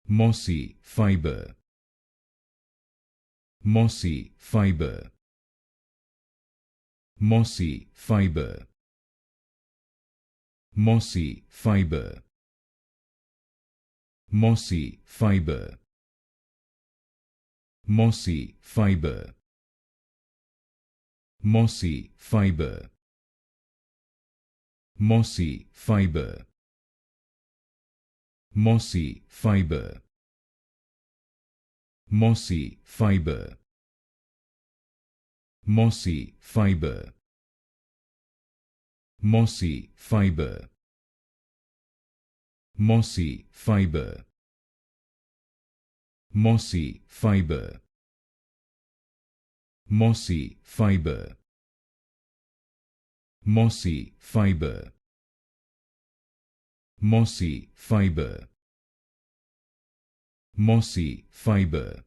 Mossy Fiber. Mossy Fiber. Mossy Fiber. Mossy Fiber. Mossy Fiber. Mossy Fiber. Mossy Fiber. Mossy Fiber. Mossy Fiber. Mossy Fiber. Mossy Fiber. Mossy Fiber. Mossy Fiber. Mossy Fiber. Mossy Fiber. Mossy Fiber. Mossy Fiber. Mossy Fiber.